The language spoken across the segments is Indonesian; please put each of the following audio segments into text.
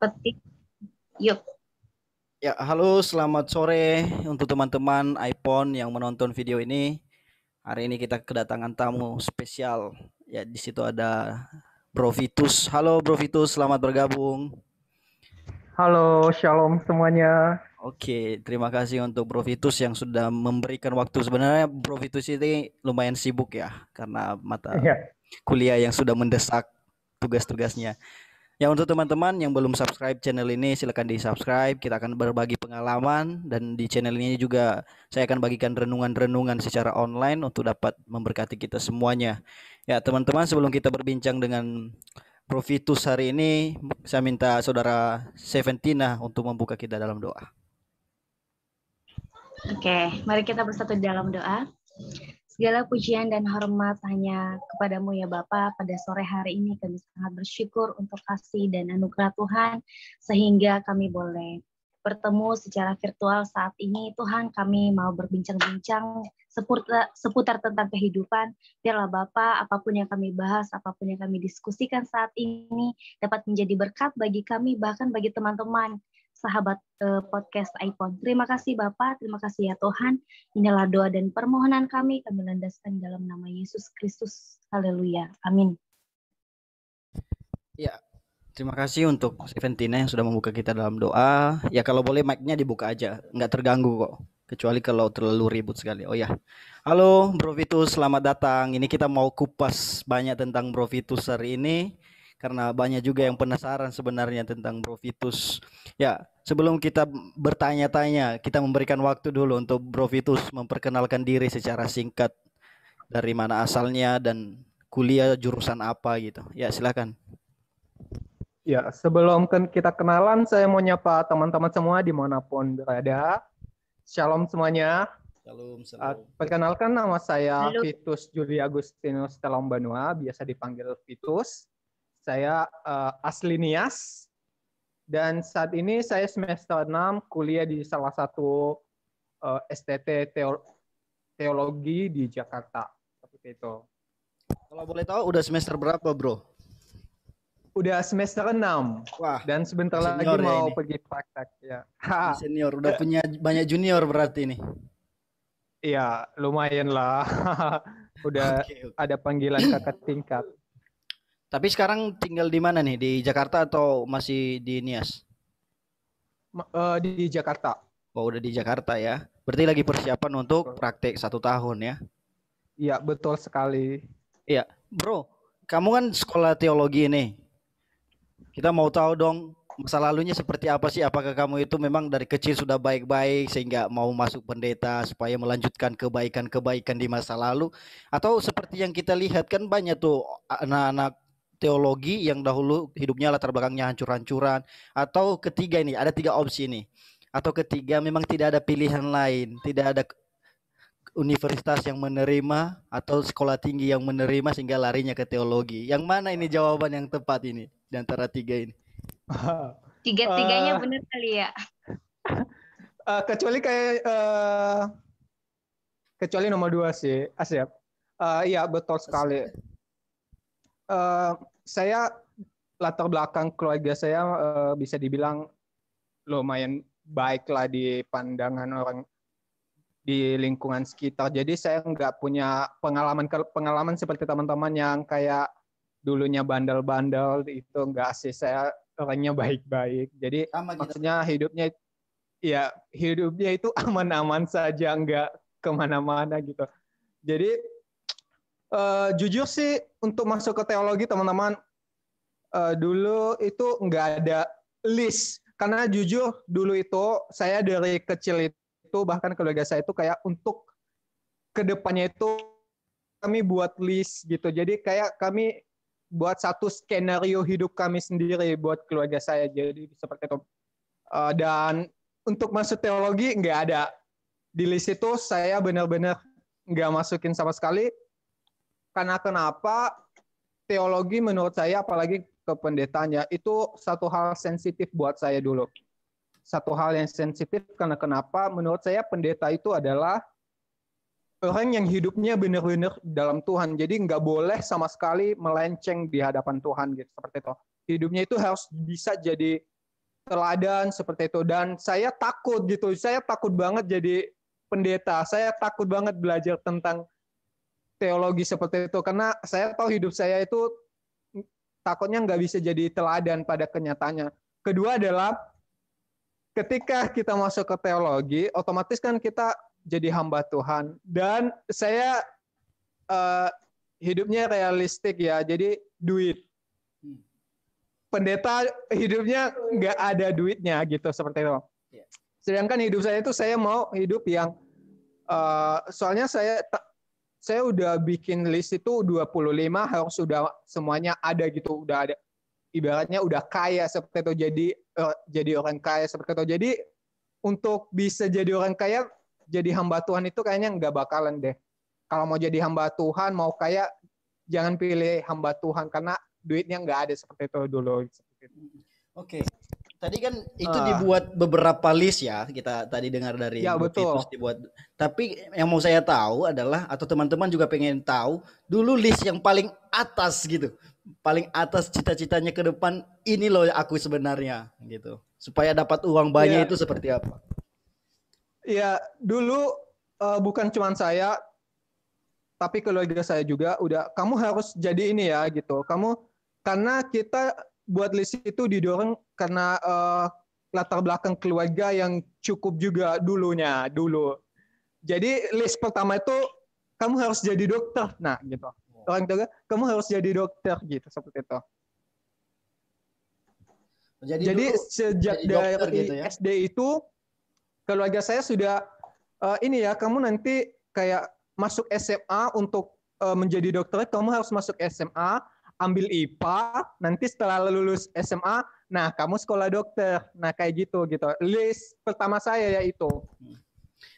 Petik. Yuk. Ya, halo, selamat sore untuk teman-teman iPhone yang menonton video ini. Hari ini kita kedatangan tamu spesial. Ya, di situ ada Bro Vitus. Halo Bro Vitus, selamat bergabung. Halo, shalom semuanya. Oke, terima kasih untuk Bro Vitus yang sudah memberikan waktu. Sebenarnya Bro Vitus ini lumayan sibuk ya, karena mata Iya. kuliah yang sudah mendesak tugas-tugasnya. Ya, untuk teman-teman yang belum subscribe channel ini, silakan di subscribe. Kita akan berbagi pengalaman, dan di channel ini juga saya akan bagikan renungan-renungan secara online untuk dapat memberkati kita semuanya. Ya teman-teman, sebelum kita berbincang dengan Bro Vitus hari ini, saya minta saudara Seventina untuk membuka kita dalam doa. Oke, mari kita bersatu dalam doa. Segala pujian dan hormat hanya kepadamu ya Bapa. Pada sore hari ini kami sangat bersyukur untuk kasih dan anugerah Tuhan, sehingga kami boleh bertemu secara virtual saat ini. Tuhan, kami mau berbincang-bincang seputar tentang kehidupan. Biarlah Bapa, apapun yang kami bahas, apapun yang kami diskusikan saat ini dapat menjadi berkat bagi kami, bahkan bagi teman-teman sahabat podcast iPhone. Terima kasih Bapak, terima kasih ya Tuhan. Inilah doa dan permohonan kami landaskan dalam nama Yesus Kristus. Haleluya. Amin. Ya, terima kasih untuk Seventina yang sudah membuka kita dalam doa. Ya, kalau boleh mic-nya dibuka aja, nggak terganggu kok. Kecuali kalau terlalu ribut sekali. Oh ya, halo Bro Vitus, selamat datang. Ini kita mau kupas banyak tentang Bro Vitus hari ini, karena banyak juga yang penasaran sebenarnya tentang Bro Vitus. Ya, sebelum kita bertanya-tanya, kita memberikan waktu dulu untuk Bro Vitus memperkenalkan diri secara singkat. Dari mana asalnya dan kuliah jurusan apa gitu. Ya, silakan. Ya, sebelum kita kenalan, saya mau nyapa teman-teman semua dimanapun berada. Shalom semuanya. Shalom. Perkenalkan, nama saya Halo. Vitus Juli Agustinus Telombanua, biasa dipanggil Vitus. Saya asli Nias, dan saat ini saya semester 6 kuliah di salah satu STT Teologi di Jakarta. Seperti itu. Kalau boleh tahu udah semester berapa, Bro? Udah semester 6. Wah, dan sebentar lagi ya mau ini. pergi praktek ya. Senior, udah punya banyak junior berarti nih. Iya, lumayan lah. Udah Oke. ada panggilan kakak tingkat. Tapi sekarang tinggal di mana nih? Di Jakarta atau masih di Nias? Di Jakarta. Oh, udah di Jakarta ya. Berarti lagi persiapan untuk praktek 1 tahun ya? Iya, betul sekali. Iya, Bro. Kamu kan sekolah teologi nih. Kita mau tahu dong masa lalunya seperti apa sih? Apakah kamu itu memang dari kecil sudah baik-baik sehingga mau masuk pendeta supaya melanjutkan kebaikan-kebaikan di masa lalu? Atau seperti yang kita lihat kan banyak tuh anak-anak teologi yang dahulu hidupnya latar belakangnya hancur-hancuran. Atau ketiga ini, ada 3 opsi nih. Atau ketiga memang tidak ada pilihan lain, tidak ada universitas yang menerima atau sekolah tinggi yang menerima sehingga larinya ke teologi. Yang mana ini jawaban yang tepat ini di antara 3 ini? Tiga-tiganya benar kali ya. Kecuali nomor 2 sih, Asyap. Iya, betul sekali. Saya latar belakang keluarga saya bisa dibilang lumayan baik lah di pandangan orang di lingkungan sekitar. Jadi saya nggak punya pengalaman seperti teman-teman yang kayak dulunya bandel-bandel, itu enggak sih. Saya orangnya baik-baik. Jadi maksudnya hidupnya itu aman-aman saja, nggak kemana-mana gitu. Jadi jujur sih untuk masuk ke teologi teman-teman, dulu itu nggak ada list. Karena jujur dulu itu saya dari kecil itu bahkan keluarga saya itu kayak untuk kedepannya itu kami buat list gitu. Jadi kayak kami buat satu skenario hidup kami sendiri buat keluarga saya. Jadi seperti itu. Dan untuk masuk teologi nggak ada. Di list itu saya benar-benar nggak masukin sama sekali. Karena kenapa? Teologi menurut saya, apalagi kependetaannya, itu satu hal sensitif buat saya dulu. Satu hal yang sensitif karena kenapa? Menurut saya pendeta itu adalah orang yang hidupnya benar-benar dalam Tuhan. Jadi nggak boleh sama sekali melenceng di hadapan Tuhan gitu, seperti itu. Hidupnya itu harus bisa jadi teladan seperti itu. Dan saya takut gitu, saya takut banget jadi pendeta, saya takut banget belajar tentang teologi seperti itu, karena saya tahu hidup saya itu takutnya nggak bisa jadi teladan pada kenyataannya. Kedua adalah ketika kita masuk ke teologi, otomatis kan kita jadi hamba Tuhan. Dan saya hidupnya realistik ya, jadi duit. Pendeta hidupnya nggak ada duitnya gitu seperti itu. Sedangkan hidup saya itu saya mau hidup yang soalnya saya udah bikin list itu 25 harus sudah semuanya ada gitu, udah ada, ibaratnya udah kaya seperti itu, jadi orang kaya seperti itu. Jadi untuk bisa jadi orang kaya, jadi hamba Tuhan itu kayaknya nggak bakalan deh. Kalau mau jadi hamba Tuhan, mau kaya, jangan pilih hamba Tuhan karena duitnya nggak ada seperti itu dulu. Oke. Tadi kan itu dibuat beberapa list ya, kita tadi dengar dari ya, Titus dibuat. Tapi yang mau saya tahu adalah, atau teman-teman juga pengen tahu, dulu list yang paling atas gitu, paling atas cita-citanya ke depan, ini loh aku sebenarnya gitu, supaya dapat uang banyak itu seperti apa? Ya, dulu bukan cuma saya, tapi keluarga saya juga udah, kamu harus jadi ini ya gitu. Karena kita buat list itu didorong karena latar belakang keluarga yang cukup juga dulu. Jadi list pertama itu kamu harus jadi dokter. Nah, gitu. Orang tua, kamu harus jadi dokter gitu, seperti itu. Jadi sejak dari gitu ya? SD itu keluarga saya sudah ini ya, kamu nanti kayak masuk SMA untuk menjadi dokter, kamu harus masuk SMA, ambil IPA, nanti setelah lulus SMA, nah kamu sekolah dokter. Nah kayak gitu. List pertama saya ya itu.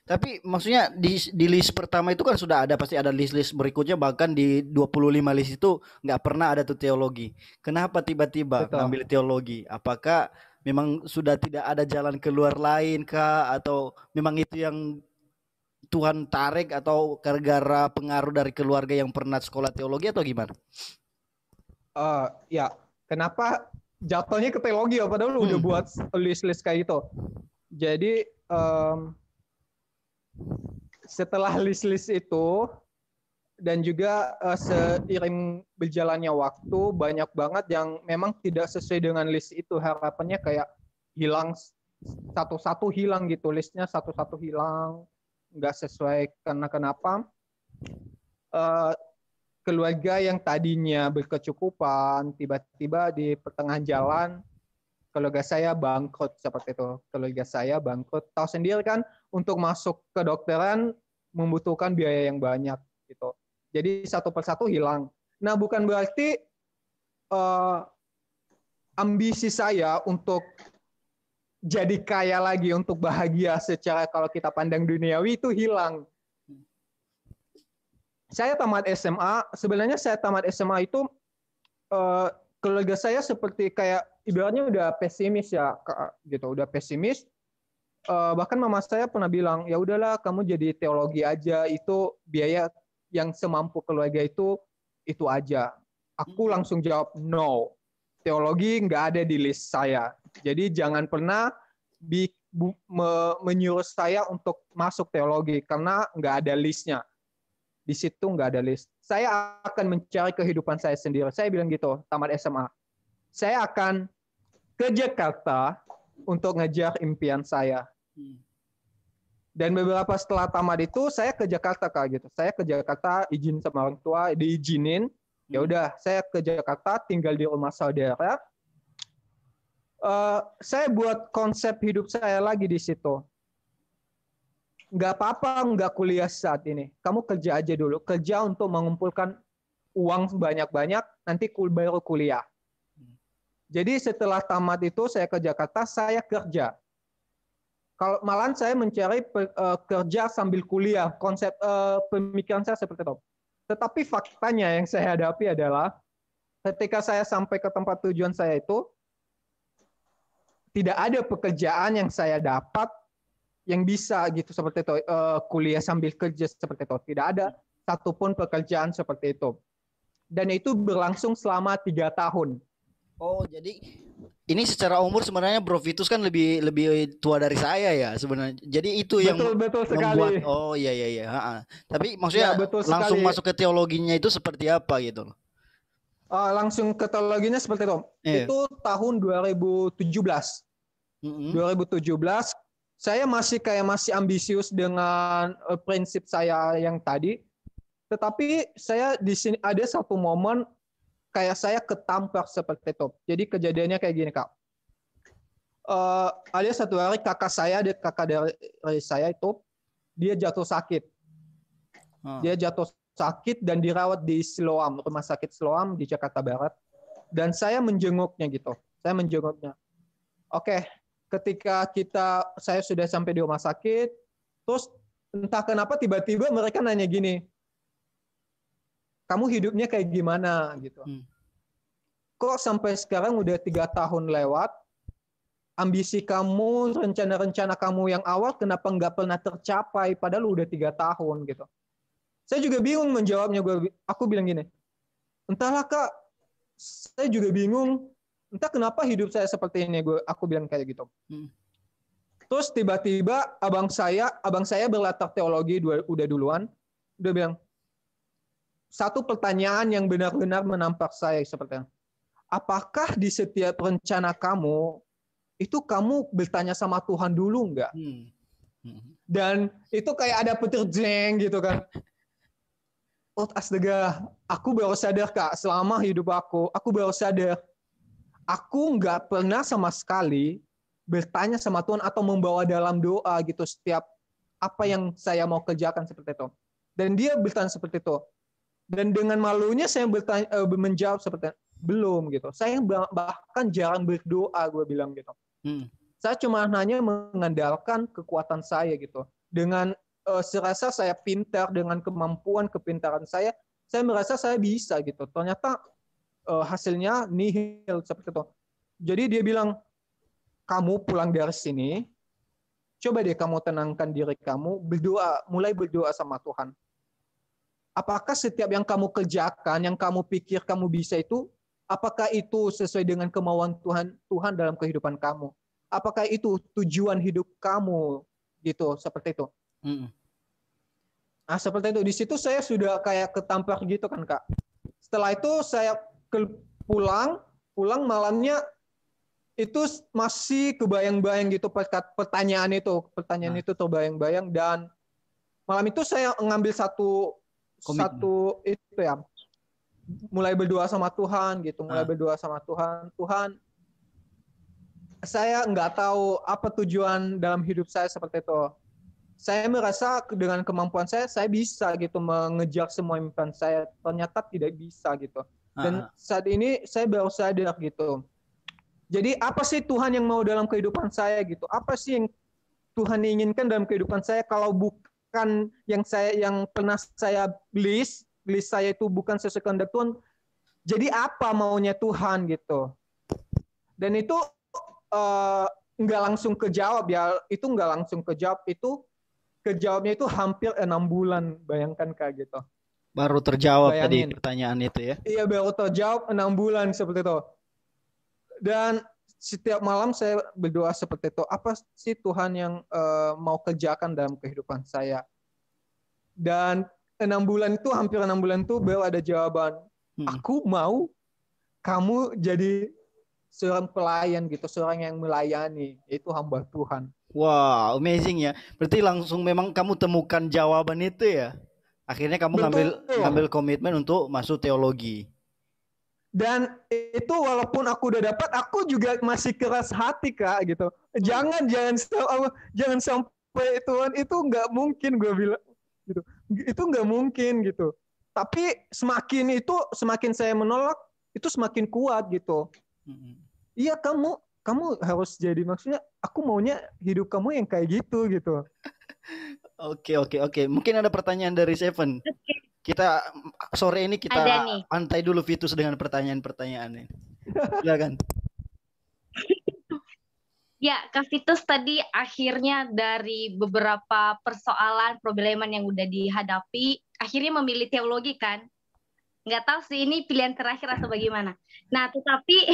Tapi maksudnya di list pertama itu kan sudah ada, pasti ada list-list berikutnya, bahkan di 25 list itu nggak pernah ada tuh teologi. Kenapa tiba-tiba ngambil teologi? Apakah memang sudah tidak ada jalan keluar lain kah? Atau memang itu yang Tuhan tarik, atau gara-gara pengaruh dari keluarga yang pernah sekolah teologi, atau gimana? Ya, kenapa jatuhnya ke teologi ya, padahal udah buat list-list kayak gitu. Jadi setelah list-list itu, dan juga seiring berjalannya waktu, banyak banget yang memang tidak sesuai dengan list itu. Harapannya kayak hilang satu-satu, hilang gitu, listnya satu-satu hilang, nggak sesuai. Karena kenapa? Keluarga yang tadinya berkecukupan, tiba-tiba di pertengahan jalan, keluarga saya bangkrut seperti itu. Keluarga saya bangkrut. Tahu sendiri kan, untuk masuk ke kedokteran membutuhkan biaya yang banyak gitu. Jadi satu persatu hilang. Nah, bukan berarti ambisi saya untuk jadi kaya lagi, untuk bahagia secara kalau kita pandang duniawi itu hilang. Saya tamat SMA, sebenarnya saya tamat SMA itu keluarga saya seperti kayak ibaratnya udah pesimis ya, gitu, udah pesimis. Bahkan mama saya pernah bilang, ya udahlah kamu jadi teologi aja, itu biaya yang semampu keluarga itu aja. Aku langsung jawab no, teologi nggak ada di list saya. Jadi jangan pernah menyuruh saya untuk masuk teologi karena nggak ada listnya. Di situ nggak ada list. Saya akan mencari kehidupan saya sendiri. Saya bilang gitu, tamat SMA. Saya akan ke Jakarta untuk ngejar impian saya. Dan beberapa setelah tamat itu, saya ke Jakarta Kak, gitu. Saya ke Jakarta, izin sama orang tua, diizinin. Ya udah, saya ke Jakarta, tinggal di rumah saudara. Saya buat konsep hidup saya lagi di situ. Nggak apa-apa nggak kuliah saat ini. Kamu kerja aja dulu. Kerja untuk mengumpulkan uang banyak-banyak, nanti baru kuliah. Jadi setelah tamat itu saya ke Jakarta, saya kerja. Kalau malahan saya mencari kerja sambil kuliah. Konsep pemikiran saya seperti itu. Tetapi faktanya yang saya hadapi adalah ketika saya sampai ke tempat tujuan saya itu, tidak ada pekerjaan yang saya dapat yang bisa gitu seperti itu, kuliah sambil kerja seperti itu. Tidak ada satupun pekerjaan seperti itu. Dan itu berlangsung selama 3 tahun. Oh, jadi ini secara umur sebenarnya Bro Vitus kan lebih lebih tua dari saya ya sebenarnya. Jadi itu yang Betul membuat, sekali. oh iya iya iya. Tapi Ya, maksudnya betul langsung sekali. masuk ke teologinya itu seperti apa gitu loh. Langsung ke teologinya seperti itu. Iya. Itu tahun 2017. Mm-mm. 2017 saya masih ambisius dengan prinsip saya yang tadi. Tetapi saya di sini ada satu momen kayak saya ketampar seperti itu. Jadi kejadiannya kayak gini, Kak. Ada satu hari kakak dari saya itu dia jatuh sakit. Ah. Dia jatuh sakit dan dirawat di Siloam, rumah sakit Siloam di Jakarta Barat. Dan saya menjenguknya gitu. Saya menjenguknya. Oke, ketika saya sudah sampai di rumah sakit, terus entah kenapa tiba-tiba mereka nanya gini, kamu hidupnya kayak gimana gitu. Kok sampai sekarang udah 3 tahun lewat, ambisi kamu, rencana-rencana kamu yang awal kenapa nggak pernah tercapai padahal udah 3 tahun gitu. Saya juga bingung menjawabnya. Aku bilang gini, entahlah Kak, saya juga bingung, entah kenapa hidup saya seperti ini. Aku bilang kayak gitu. Terus tiba-tiba abang saya berlatar teologi udah duluan, udah bilang, satu pertanyaan yang benar-benar menampak saya seperti itu. Apakah di setiap rencana kamu, itu kamu bertanya sama Tuhan dulu nggak? Dan itu kayak ada petir jeng gitu kan. Oh astaga, aku baru sadar Kak, selama hidup aku baru sadar. Aku nggak pernah sama sekali bertanya sama Tuhan atau membawa dalam doa gitu setiap apa yang saya mau kerjakan seperti itu. Dan dia bertanya seperti itu. Dan dengan malunya saya menjawab seperti itu. Belum gitu. Saya bahkan jarang berdoa, gue bilang gitu. Saya cuma hanya mengandalkan kekuatan saya gitu. Dengan serasa saya pintar, dengan kepintaran saya merasa saya bisa gitu. Ternyata hasilnya nihil seperti itu. Jadi dia bilang, kamu pulang dari sini, coba deh kamu tenangkan diri kamu, mulai berdoa sama Tuhan. Apakah setiap yang kamu kerjakan, yang kamu pikir kamu bisa itu, apakah itu sesuai dengan kemauan Tuhan dalam kehidupan kamu? Apakah itu tujuan hidup kamu gitu, seperti itu. Nah, seperti itu. Di situ saya sudah kayak ketampar gitu kan, Kak. Setelah itu saya pulang malamnya itu masih kebayang-bayang gitu pertanyaan itu terbayang-bayang, dan malam itu saya ngambil satu itu ya, mulai berdoa sama Tuhan gitu, Tuhan, saya nggak tahu apa tujuan dalam hidup saya seperti itu. Saya merasa dengan kemampuan saya bisa gitu mengejar semua impian saya. Ternyata tidak bisa gitu. Dan saat ini saya baru sadar gitu. Jadi apa sih Tuhan yang mau dalam kehidupan saya gitu? Apa sih yang Tuhan inginkan dalam kehidupan saya kalau bukan yang pernah saya list saya itu bukan sesuai kehendak Tuhan. Jadi apa maunya Tuhan gitu? Dan itu nggak langsung kejawab ya. Itu nggak langsung kejawab. Itu kejawabnya itu hampir 6 bulan, bayangkan Kak gitu. Baru terjawab tadi pertanyaan itu ya? Iya, baru terjawab 6 bulan seperti itu. Dan setiap malam saya berdoa seperti itu. Apa sih Tuhan yang mau kerjakan dalam kehidupan saya? Dan 6 bulan itu, hampir 6 bulan itu baru ada jawaban. Aku mau kamu jadi seorang pelayan gitu, seorang yang melayani, yaitu hamba Tuhan. Wow, amazing ya. Berarti langsung memang kamu temukan jawaban itu ya. Akhirnya kamu ngambil komitmen untuk masuk teologi. Dan itu walaupun aku udah dapat, aku juga masih keras hati Kak gitu. Jangan sampai Tuhan, itu nggak mungkin, gue bilang gitu. Itu nggak mungkin gitu. Tapi semakin saya menolak, itu semakin kuat gitu. Iya, kamu harus jadi, maksudnya aku maunya hidup kamu yang kayak gitu. Oke. Mungkin ada pertanyaan dari Seven. Kita sore ini kita pantai dulu Vitus dengan pertanyaan-pertanyaan ini. Silakan. Ya, Kak Vitus, tadi akhirnya dari beberapa persoalan, problema yang udah dihadapi, akhirnya memilih teologi kan? Nggak tahu sih ini pilihan terakhir atau bagaimana. Nah, tetapi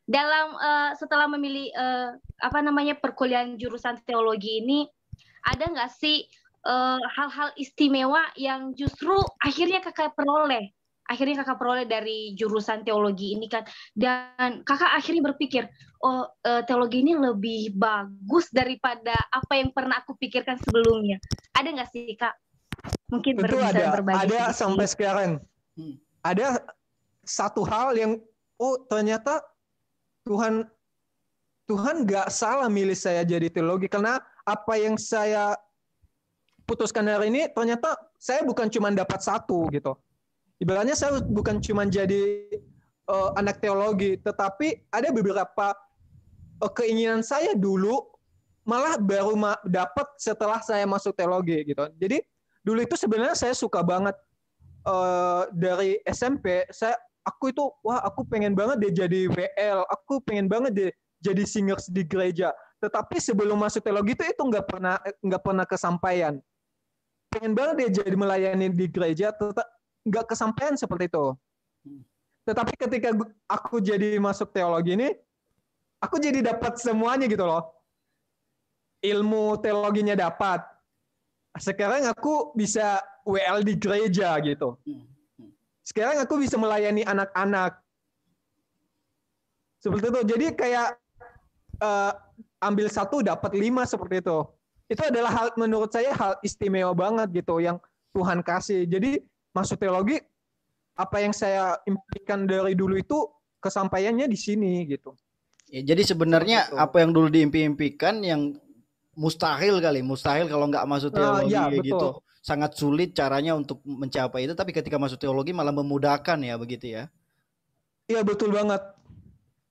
dalam setelah memilih perkuliahan jurusan teologi ini, ada nggak sih hal-hal istimewa yang justru akhirnya kakak peroleh dari jurusan teologi ini kan, dan kakak akhirnya berpikir, oh teologi ini lebih bagus daripada apa yang pernah aku pikirkan sebelumnya. Ada nggak sih kak? Mungkin Tentu bisa berbagi ada sedikit. sampai sekarang. Ada satu hal yang ternyata Tuhan nggak salah milih saya jadi teologi, karena apa yang saya putuskan hari ini ternyata saya bukan cuma dapat satu gitu. Ibaratnya saya bukan cuma jadi anak teologi, tetapi ada beberapa keinginan saya dulu malah baru dapat setelah saya masuk teologi gitu. Jadi dulu itu sebenarnya saya suka banget dari SMP. Aku pengen banget deh jadi WL, aku pengen banget deh jadi singers di gereja. Tetapi sebelum masuk teologi itu nggak pernah kesampaian. Pengen banget deh jadi melayani di gereja, tetap nggak kesampaian seperti itu. Tetapi ketika aku jadi masuk teologi ini, aku jadi dapat semuanya gitu loh. Ilmu teologinya dapat. Sekarang aku bisa WL di gereja gitu. Sekarang aku bisa melayani anak-anak. Seperti itu. Jadi kayak ambil 1 dapat 5 seperti itu. Itu adalah menurut saya hal istimewa banget gitu yang Tuhan kasih. Jadi masuk teologi, apa yang saya impikan dari dulu itu kesampaiannya di sini gitu. Ya, jadi sebenarnya apa yang dulu diimpi-impikan yang mustahil kalau nggak masuk teologi gitu. Sangat sulit caranya untuk mencapai itu, tapi ketika masuk teologi malah memudahkan ya, begitu ya. Iya, betul banget.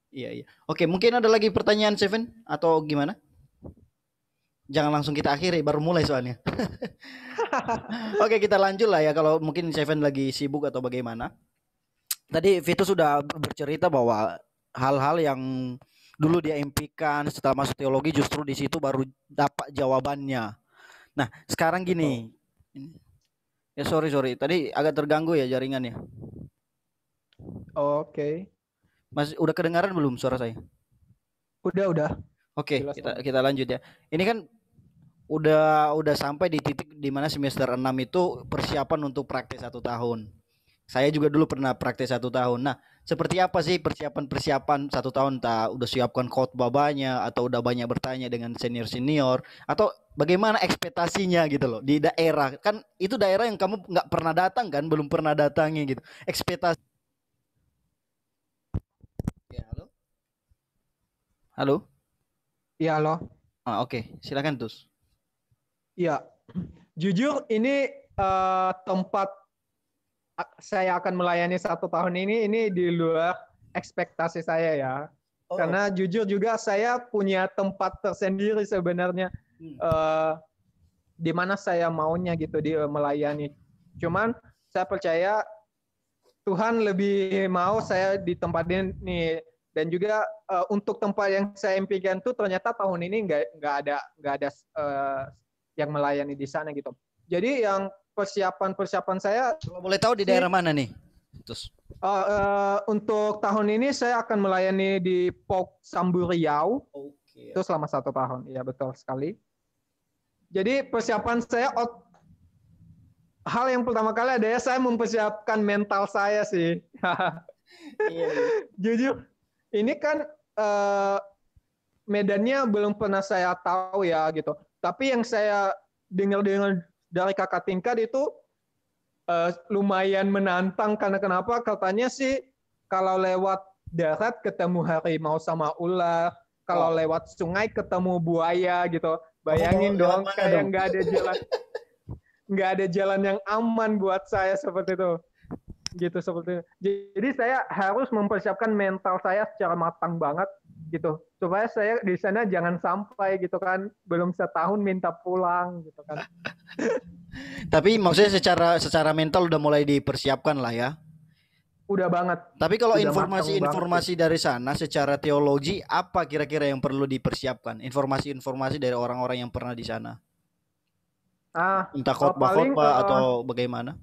Iya. Oke, mungkin ada lagi pertanyaan Seven atau gimana? Jangan langsung kita akhiri, baru mulai soalnya. Oke, kita lanjut lah ya, kalau mungkin Seven lagi sibuk atau bagaimana. Tadi Vito sudah bercerita bahwa hal-hal yang dulu dia impikan setelah masuk teologi justru di situ baru dapat jawabannya. Nah, sekarang gini. Ya sorry, tadi agak terganggu ya jaringannya. Oke. Mas, udah kedengaran belum suara saya? Udah. Oke, kita lanjut ya. Ini kan udah sampai di titik di mana semester 6 itu persiapan untuk praktek 1 tahun. Saya juga dulu pernah praktek 1 tahun. Nah, seperti apa sih persiapan 1 tahun? Udah siapkan khotbah banyak atau udah banyak bertanya dengan senior atau bagaimana ekspektasinya gitu loh di daerah? Kan itu daerah yang kamu nggak pernah datang kan, belum pernah datangi gitu. Ekspektasi. Ya, halo? Iya, halo. Oke. Silakan Tus. Iya. Jujur ini tempat saya akan melayani 1 tahun ini di luar ekspektasi saya ya. Karena jujur juga saya punya tempat tersendiri sebenarnya di mana saya maunya gitu di melayani. Cuman saya percaya Tuhan lebih mau saya di tempat ini, dan juga untuk tempat yang saya impikan tuh ternyata tahun ini nggak ada yang melayani di sana gitu. Jadi yang persiapan saya. Kalau boleh tahu di daerah mana nih? Terus. Untuk tahun ini saya akan melayani di Pok Sambu Riau. Itu selama 1 tahun. Iya, betul sekali. Jadi persiapan saya, hal yang pertama kali adalah saya mempersiapkan mental saya sih. Jujur, ini kan medannya belum pernah saya tahu ya gitu. Tapi yang saya dengar dari kakak tingkat itu lumayan menantang, karena kenapa? Katanya sih kalau lewat darat ketemu harimau sama ular, kalau lewat sungai ketemu buaya gitu. Bayangin dong, kayak nggak ada jalan yang aman buat saya seperti itu. Gitu seperti itu. Jadi saya harus mempersiapkan mental saya secara matang banget gitu, supaya saya di sana jangan sampai gitu kan belum setahun minta pulang gitu kan. Tapi maksudnya secara mental udah mulai dipersiapkan lah ya. Udah banget. Tapi kalau informasi dari sana secara teologi, apa kira-kira yang perlu dipersiapkan? Informasi dari orang-orang yang pernah di sana. Entah khotbah atau bagaimana?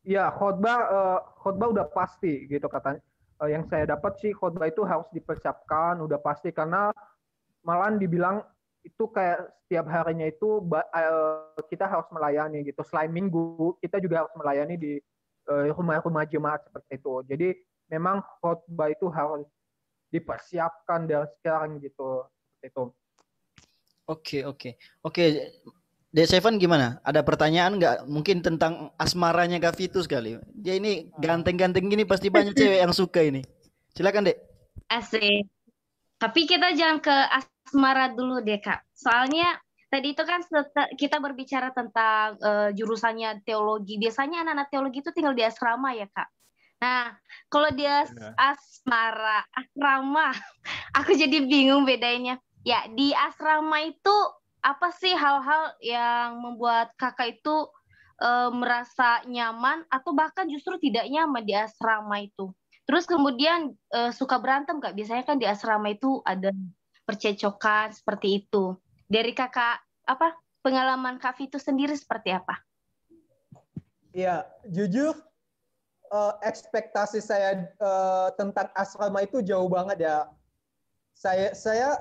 Ya, khotbah udah pasti gitu katanya. yang saya dapat sih khotbah itu harus dipersiapkan udah pasti, karena malahan dibilang itu kayak setiap harinya itu kita harus melayani gitu. Selain minggu kita juga harus melayani di rumah-rumah jemaat seperti itu. Jadi memang khotbah itu harus dipersiapkan dari sekarang gitu. Seperti itu. Oke. Dek Seven gimana? Ada pertanyaan nggak? Mungkin tentang asmaranya Kak Vitus kali. Dia ini ganteng-ganteng gini pasti banyak cewek yang suka ini. Silakan Dek. Asik. Tapi kita jangan ke asmara dulu deh, Kak. Soalnya tadi itu kan kita berbicara tentang jurusannya teologi. Biasanya anak-anak teologi itu tinggal di asrama ya, Kak. Nah, kalau dia asmara, asrama, aku jadi bingung bedanya. Ya, di asrama itu apa sih hal-hal yang membuat kakak itu merasa nyaman atau bahkan justru tidak nyaman di asrama itu? Terus kemudian suka berantem nggak? Biasanya kan di asrama itu ada percecokan seperti itu. Dari kakak, apa pengalaman Kak Vitu sendiri seperti apa? Iya, jujur ekspektasi saya tentang asrama itu jauh banget ya. Saya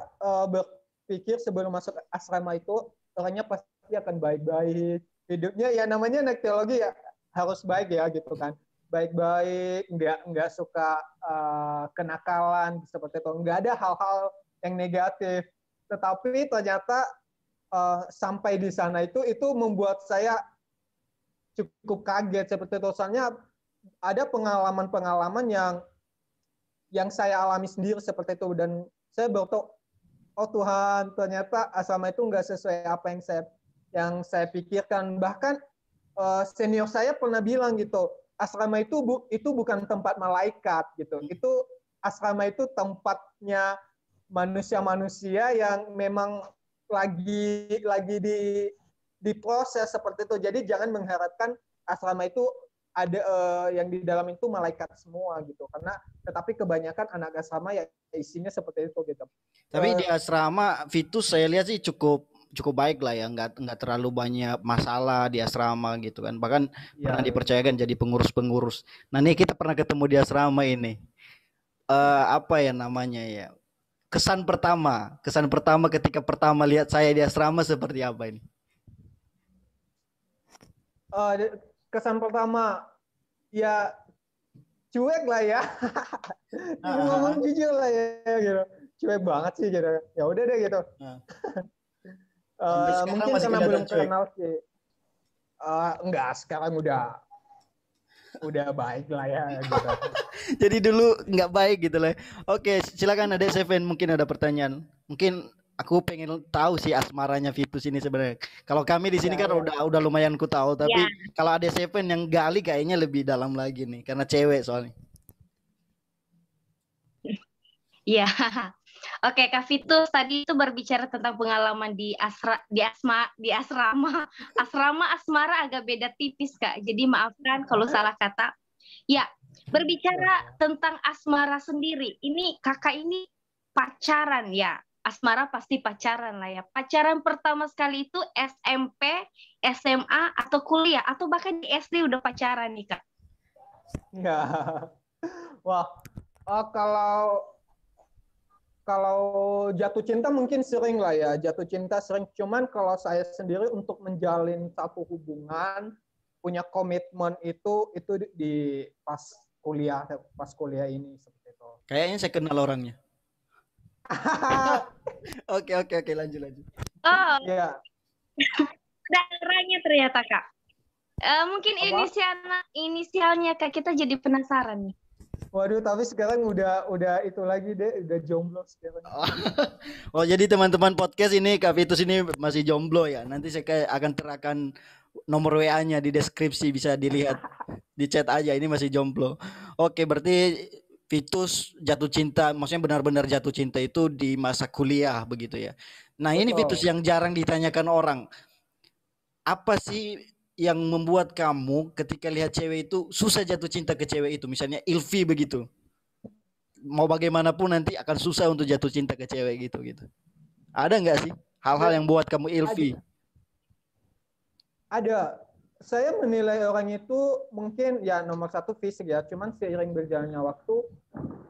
berpikir sebelum masuk asrama itu orangnya pasti akan baik-baik, hidupnya ya namanya anak teologi ya harus baik ya gitu kan, baik-baik, nggak suka kenakalan seperti itu, nggak ada hal-hal yang negatif. Tetapi ternyata sampai di sana itu membuat saya cukup kaget seperti itu. Soalnya ada pengalaman-pengalaman yang saya alami sendiri seperti itu, dan saya baru tahu, oh Tuhan, ternyata asrama itu nggak sesuai apa yang saya pikirkan. Bahkan senior saya pernah bilang gitu, asrama itu bukan tempat malaikat gitu. Itu asrama itu tempatnya manusia-manusia yang memang lagi diproses seperti itu. Jadi jangan mengharapkan asrama itu ada yang di dalam itu malaikat semua gitu, karena tetapi kebanyakan anak asrama ya isinya seperti itu gitu. Tapi di asrama Vitus saya lihat sih cukup baik lah ya, nggak terlalu banyak masalah di asrama gitu kan, bahkan pernah dipercayakan jadi pengurus. Nah nih kita pernah ketemu di asrama ini, apa ya namanya ya, kesan pertama ketika pertama lihat saya di asrama seperti apa ini? Kesan pertama ya cuek lah ya. Ngomong jujur lah ya gitu. Cuek banget sih gitu. Ya udah deh gitu. Mungkin karena belum kenal sih. Enggak, sekarang udah baik lah ya gitu. Jadi dulu nggak baik gitu lah. Oke, silakan Adek Seven, mungkin ada pertanyaan. Mungkin aku pengen tahu sih asmaranya Vitus ini sebenarnya. Kalau kami di sini kan udah lumayan ku tahu, tapi kalau ada Seven yang gali kayaknya lebih dalam lagi nih, karena cewek soalnya. Iya. Oke, Kak Vitus tadi itu berbicara tentang pengalaman di asrama. Asmara agak beda tipis, Kak. Jadi maafkan kalau salah kata. Ya, berbicara tentang asmara sendiri. Ini kakak ini pacaran ya. Asmara pasti pacaran lah ya. Pacaran pertama sekali itu SMP, SMA, atau kuliah, atau bahkan di SD udah pacaran nih, Kak? Ya. Wah, kalau jatuh cinta mungkin sering lah ya. Jatuh cinta sering. Cuman kalau saya sendiri untuk menjalin satu hubungan, punya komitmen itu di pas kuliah ini seperti itu. Kayaknya saya kenal orangnya. Oke, lanjut. Oh, ya. Ada orangnya ternyata, Kak. Mungkin inisialnya Kak, kita jadi penasaran nih. Waduh, tapi sekarang udah itu lagi deh, udah jomblo sekarang. Oh, jadi teman-teman podcast ini Kak Vitus ini masih jomblo ya. Nanti saya akan nomor WA-nya di deskripsi, bisa dilihat di chat aja, ini masih jomblo. Oke, berarti Vitus jatuh cinta, maksudnya benar-benar jatuh cinta itu di masa kuliah begitu ya. Nah, ini Vitus yang jarang ditanyakan orang. Apa sih yang membuat kamu ketika lihat cewek itu susah jatuh cinta ke cewek itu? Misalnya ilfi begitu. Mau bagaimanapun nanti akan susah untuk jatuh cinta ke cewek gitu. Ada nggak sih hal-hal yang buat kamu ilfi? Ada. saya menilai orang itu mungkin ya nomor satu fisik ya, cuman seiring berjalannya waktu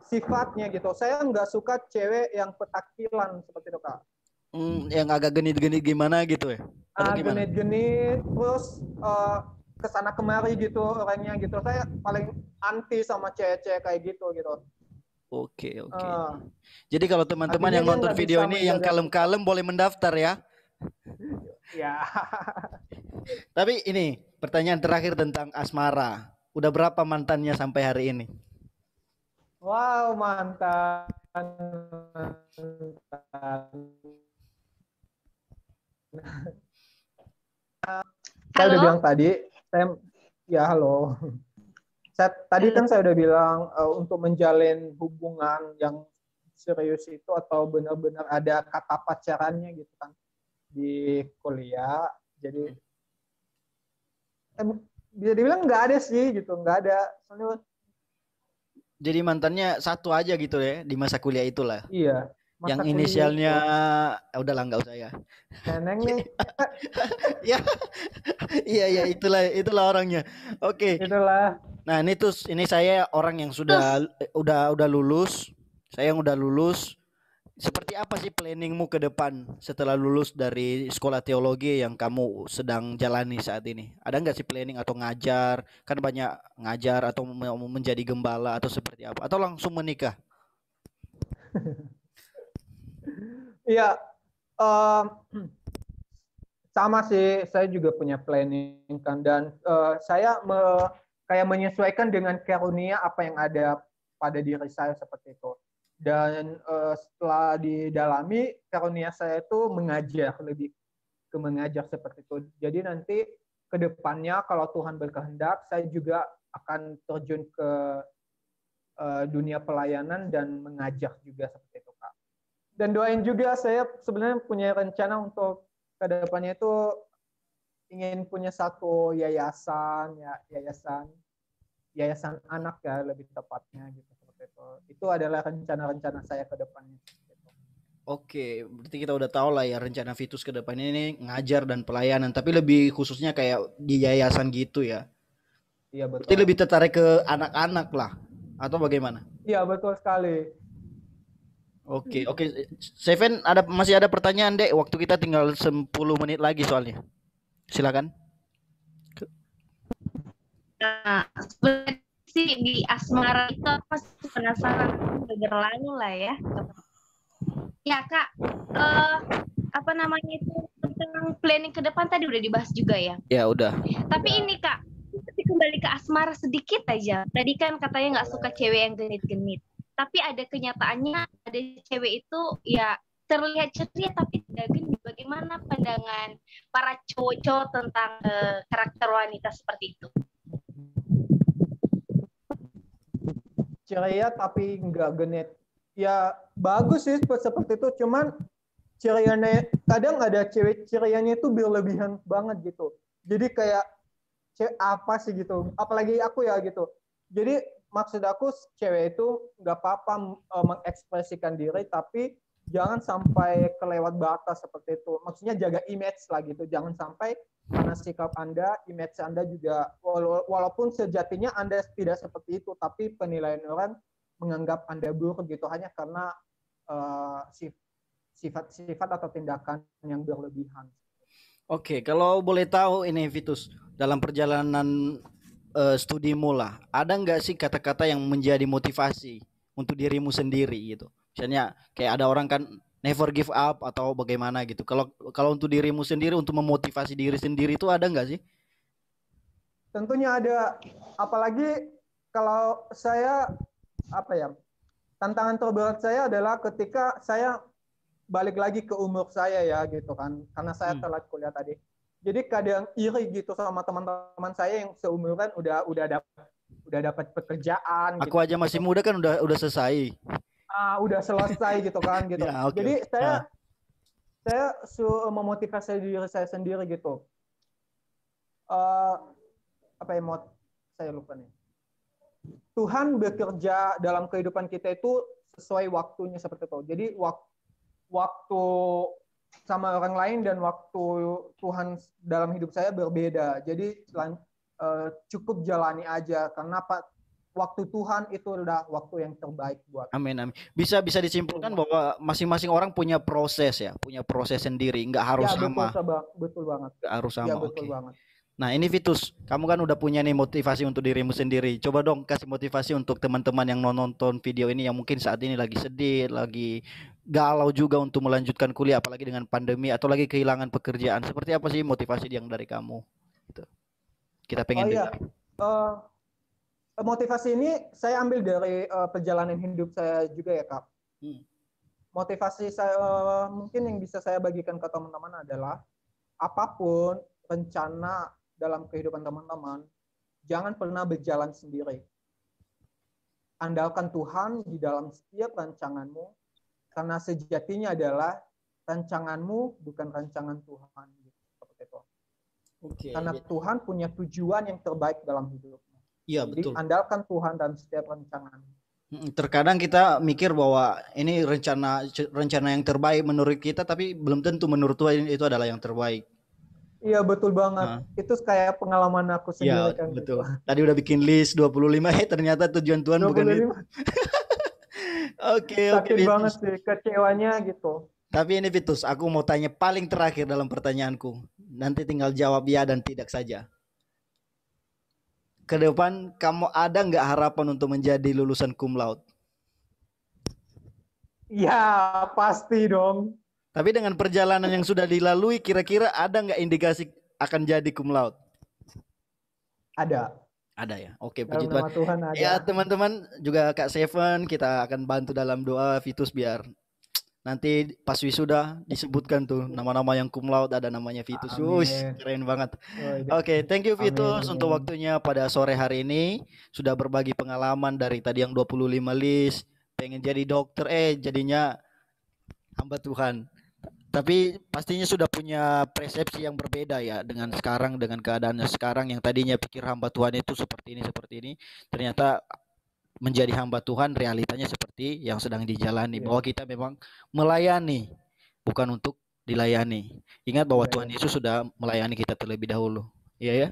sifatnya gitu. Saya nggak suka cewek yang petakilan seperti itu Kak. Yang agak genit-genit gimana gitu ya? Atau gimana? Genit-genit, terus kesana kemari gitu orangnya gitu. Saya paling anti sama cewek-cewek kayak gitu gitu. Oke. Jadi kalau teman-teman yang Artinya dia nonton nggak video bisa ini yang menjaga kalem-kalem boleh mendaftar ya. ya. Tapi ini pertanyaan terakhir tentang asmara. Udah berapa mantannya sampai hari ini? Wow, mantan. Saya udah Halo? bilang tadi, ya halo. Tadi kan saya udah bilang untuk menjalin hubungan yang serius itu atau benar-benar ada kata pacarannya gitu kan di kuliah. Jadi bisa dibilang nggak ada sih gitu, nggak ada. Soalnya, jadi mantannya satu aja gitu ya di masa kuliah itulah. iya. Yang inisialnya udahlah nggak usah ya. Neneng nih. Iya itulah orangnya. Oke. Itulah. Nah ini saya orang yang udah lulus. Saya yang udah lulus. Seperti apa sih planningmu ke depan setelah lulus dari sekolah teologi yang kamu sedang jalani saat ini? Ada nggak sih planning atau ngajar? Kan banyak ngajar atau mau menjadi gembala atau seperti apa? Atau langsung menikah? Iya, sama sih. Saya juga punya planning kan, dan saya kayak menyesuaikan dengan karunia apa yang ada pada diri saya seperti itu. Dan setelah didalami, karunia saya itu mengajar, lebih ke mengajar seperti itu. Jadi nanti ke depannya kalau Tuhan berkehendak, saya juga akan terjun ke dunia pelayanan dan mengajar juga seperti itu Kak. Dan doain juga, saya sebenarnya punya rencana untuk ke depannya itu ingin punya satu yayasan, ya yayasan anak ya lebih tepatnya gitu seperti itu. Itu adalah rencana-rencana saya ke depannya. Oke, berarti kita udah tahu lah ya rencana Vitus ke depannya ini ngajar dan pelayanan, tapi lebih khususnya kayak di yayasan gitu ya. Iya Berarti betul. lebih tertarik ke anak-anak lah, atau bagaimana? Iya betul sekali. Oke. Seven, masih ada pertanyaan, Dek? Waktu kita tinggal 10 menit lagi soalnya. Silakan. Nah, sebenarnya sih di asmara itu apa sih, penasaran berlanjut lah ya. Ya Kak, apa namanya itu tentang planning ke depan tadi udah dibahas juga ya. Ya udah. Tapi ini Kak, kembali ke asmara sedikit aja. Tadi kan katanya nggak suka cewek yang genit-genit. Tapi ada kenyataannya ada cewek itu ya terlihat ceria tapi tidak genit. Bagaimana pandangan para cowok-cowok tentang karakter wanita seperti itu? Ceria tapi nggak genit. Ya bagus sih seperti itu. Cuman cerianya kadang ada cewek cerianya itu berlebihan banget gitu. Jadi kayak apa sih gitu. Apalagi aku ya gitu. Jadi maksud aku cewek itu nggak apa-apa mengekspresikan diri, tapi jangan sampai kelewat batas seperti itu. Maksudnya jaga image lah gitu. Jangan sampai karena sikap Anda, image Anda juga, walaupun sejatinya Anda tidak seperti itu, tapi penilaian orang menganggap Anda buruk gitu hanya karena sifat-sifat atau tindakan yang berlebihan. Oke, kalau boleh tahu ini Vitus, dalam perjalanan studimu lah, ada nggak sih kata-kata yang menjadi motivasi untuk dirimu sendiri gitu? Misalnya kayak ada orang kan never give up atau bagaimana gitu. Kalau untuk dirimu sendiri, untuk memotivasi diri sendiri itu ada nggak sih? Tentunya ada, apalagi kalau saya tantangan terberat saya adalah ketika saya balik lagi ke umur saya ya gitu kan, karena saya telat kuliah tadi. Jadi kadang iri gitu sama teman-teman saya yang seumuran udah dapat pekerjaan. Aku aja masih muda kan udah selesai. Udah selesai gitu kan gitu. Ya, okay. Jadi saya memotivasi diri saya sendiri gitu. Saya lupa nih. Tuhan bekerja dalam kehidupan kita itu sesuai waktunya seperti itu. Jadi waktu sama orang lain dan waktu Tuhan dalam hidup saya berbeda. Jadi cukup jalani aja karena waktu Tuhan itu adalah waktu yang terbaik buat. Amin, amin. Bisa disimpulkan bahwa masing-masing orang punya proses ya, punya proses sendiri, nggak harus sama. Betul banget. Nggak harus sama. Ya, betul banget. Nah ini Vitus, kamu kan udah punya nih motivasi untuk dirimu sendiri. Coba dong kasih motivasi untuk teman-teman yang nonton video ini yang mungkin saat ini lagi sedih, lagi galau juga untuk melanjutkan kuliah, apalagi dengan pandemi atau lagi kehilangan pekerjaan. Seperti apa sih motivasi yang dari kamu? Gitu. Kita pengen dengar. Motivasi ini saya ambil dari perjalanan hidup saya juga ya Kak. Motivasi saya mungkin yang bisa saya bagikan ke teman-teman adalah apapun rencana dalam kehidupan teman-teman, jangan pernah berjalan sendiri. Andalkan Tuhan di dalam setiap rancanganmu, karena sejatinya adalah rancanganmu bukan rancangan Tuhan. Seperti itu. Karena Tuhan punya tujuan yang terbaik dalam hidupmu. Iya, jadi betul. Andalkan Tuhan dalam setiap rancangan. Terkadang kita mikir bahwa ini rencana yang terbaik menurut kita, tapi belum tentu menurut Tuhan itu adalah yang terbaik. Iya betul banget. Itu kayak pengalaman aku sendiri kan. Betul. Gitu. Tadi udah bikin list 25, ternyata tujuan Tuhan 25. Bukan itu. Oke. Sakit banget sih kecewanya gitu. Tapi ini Vitus, aku mau tanya paling terakhir dalam pertanyaanku. Nanti tinggal jawab ya dan tidak saja. Ke depan kamu ada nggak harapan untuk menjadi lulusan cum laude? Ya pasti dong. Tapi dengan perjalanan yang sudah dilalui, kira-kira ada nggak indikasi akan jadi cum laude? Ada ya. Oke, puji Tuhan. Tuhan ada. Ya teman-teman juga Kak Seven kita akan bantu dalam doa Vitus biar nanti pas wisuda disebutkan tuh nama-nama yang cum laude, ada namanya Vitus. Keren banget. Oke, thank you Vitus untuk waktunya pada sore hari ini. Sudah berbagi pengalaman dari tadi yang 25 list, pengen jadi dokter, jadinya hamba Tuhan. Tapi pastinya sudah punya persepsi yang berbeda ya dengan sekarang, dengan keadaannya sekarang yang tadinya pikir hamba Tuhan itu seperti ini. Ternyata menjadi hamba Tuhan realitanya seperti yang sedang dijalani, bahwa kita memang melayani bukan untuk dilayani. Ingat bahwa Tuhan Yesus sudah melayani kita terlebih dahulu. Iya ya.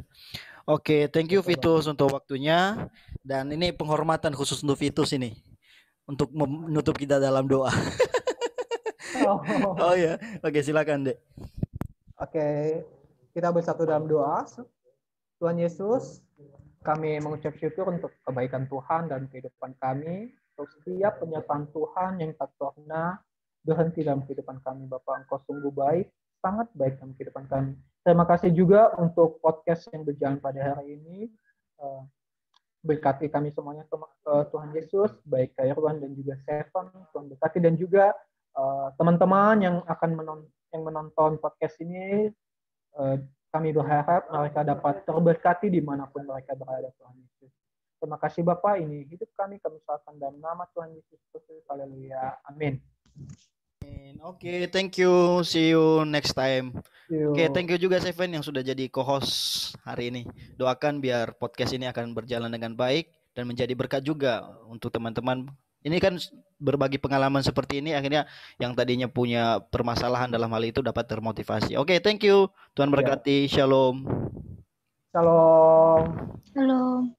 Oke, thank you Vitus untuk waktunya, dan ini penghormatan khusus untuk Vitus ini untuk menutup kita dalam doa. Oh ya, oke silakan Dek. Oke, kita bersatu dalam doa. Tuhan Yesus, kami mengucap syukur untuk kebaikan Tuhan dan kehidupan kami, untuk setiap penyertaan Tuhan yang tak pernah berhenti dalam kehidupan kami. Bapak, Engkau sungguh baik, sangat baik dalam kehidupan kami. Terima kasih juga untuk podcast yang berjalan pada hari ini. Berkati kami semuanya, Tuhan Yesus, baik Kak Irwan dan juga Seven, Tuhan berkati, dan juga teman-teman yang akan menonton podcast ini, kami berharap mereka dapat terberkati dimanapun mereka berada, Tuhan Yesus. Terima kasih Bapak, ini hidup kami serahkan dalam nama Tuhan Yesus Kristus. Haleluya. Amin. Oke, thank you. See you next time. Oke, thank you juga Seven yang sudah jadi co-host hari ini. Doakan biar podcast ini akan berjalan dengan baik dan menjadi berkat juga untuk teman-teman. Ini kan berbagi pengalaman seperti ini, akhirnya yang tadinya punya permasalahan dalam hal itu dapat termotivasi. Oke, thank you. Tuhan berkati. Shalom. Shalom. Shalom.